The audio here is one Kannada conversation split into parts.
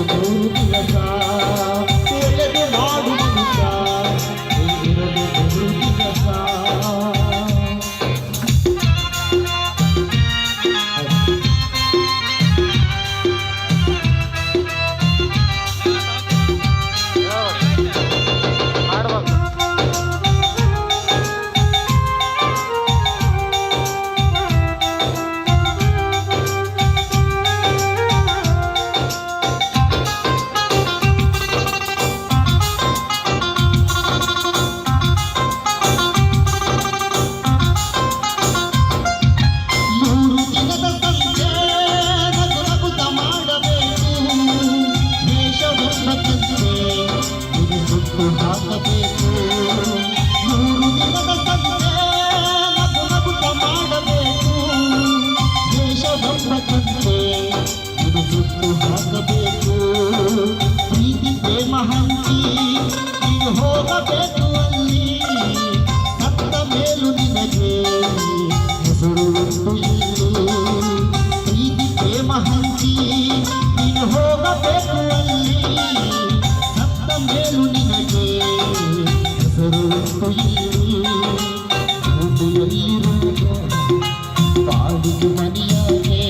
ಮೂರು ದಿವಸ ಒಳ್ಳೆದು ಮಾಡು ಮನುಷ್ಯ ಇರೋದು ಮೂರು ದಿವಸ ಹಾಕಬೇಕು ಮೂರು ದಿನದ ಸಂತೆ ನಗು ನಗುತ್ತ ಮಾಡಬೇಕು ದೇಶದೊಬ್ಬಂತೆ ಇದು ಸುತ್ತು ಹಾಕಬೇಕು ಪ್ರೀತಿ ಪ್ರೇಮ ಹಂಚಿ ನೀನು ಹೋಗಬೇಕು ಅಲ್ಲಿ ಸತ್ತ ಮೇಲೂ ನಿನಗೆ ಹೆಸರು ಉಂಟು ಇಲ್ಲಿ ಪ್ರೀತಿ ಪ್ರೇಮ ಹಂಚಿ ನೀನು ಹೋಗಬೇಕು ಅಲ್ಲಿ ಸತ್ತ ಮೇಲೂ ನಿನಗೆ ಹೆಸರು ಉಂಟು ಇಲ್ಲಿ ಭೂಮಿಯಲ್ಲಿರುವ ಬಾಡಿಗೆ ಮನೆಯಾಗೆ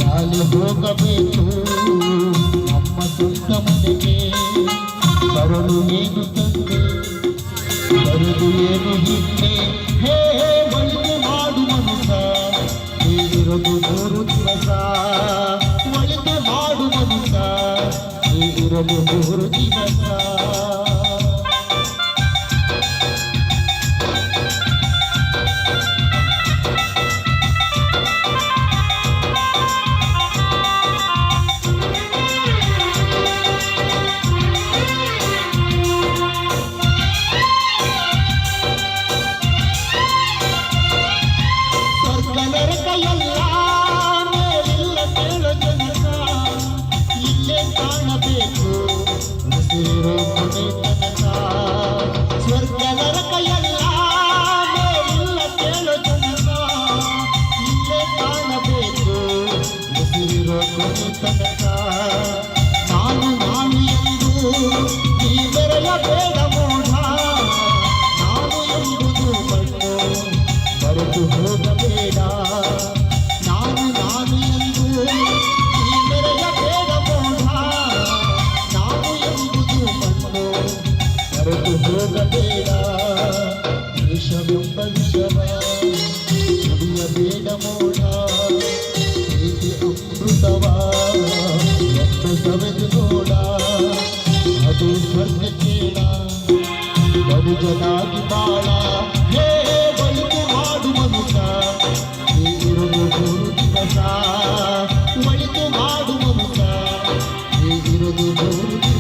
ಗಾಳಿ ಹೋಗಬೇಕು ನಮ್ಮ ಸ್ವಂತ ಮನೆಗೆ ಬರಲು ಏನು ತಂದೆ ಬರಲು ಏನು ಹಿಂದೆ ಹೇ ಒಳಿತು ಮಾಡು ಮನುಷ್ಯ ಹೇಗಿರೋದು ಮೂರು ದಿವಸ ಒಳಿತು ಮಾಡು ಮನುಷ್ಯ ಹೇಗಿರಲು ಮೂರು ದಿವಸ ಕಾಣಬೇಕು ಉಸಿರು ಕೊನೆ ತನಕ ಸ್ವರ್ಗ ನರಕ ಎಲ್ಲ ಮೇಲಿಲ್ಲ ಕೇಳೋ ತನಕ ಇಲ್ಲೇ ಕಾಣಬೇಕು ಉಸಿರು ಕೊನೆ ತನಕ ನಾನು ನಾನು ಎಂದು ನೀ ಬೆರೆಯಬೇಡ ಮೂಢ ನಾನು ಎಂಬುದು ಬಣ್ಣು ಮರೆತು ಹೋಗಬೇಡ ನಾನು ನಾನು ಎಂದು ನೀ ಬೆರೆಯಬೇಡ ಮರೆತು ಹೋಗಬೇಡ ವಿಷವೆಂಬ ವಿಷವ ಕುಡಿಯಬೇಡ ಮೋಢ ಪ್ರೀತಿ ಅಮೃತವ ಎಂದು ಸವೆದು ನೋಡ ಅದು ಸ್ವರ್ಗ ಕೇಳ ಬದುಜನಾಗಿ ಬಾಳ ಹೇ ಬದುಕು ಮಾಡು ಮನುಷ್ಯ ಹೀಗಿರುವುದು ಮೂರು ದಿವಸ ಒಳಿತು ಮಾಡು ಮನುಷ್ಯ ಹೀಗಿರುವುದು ಮೂರು ದಿವಸ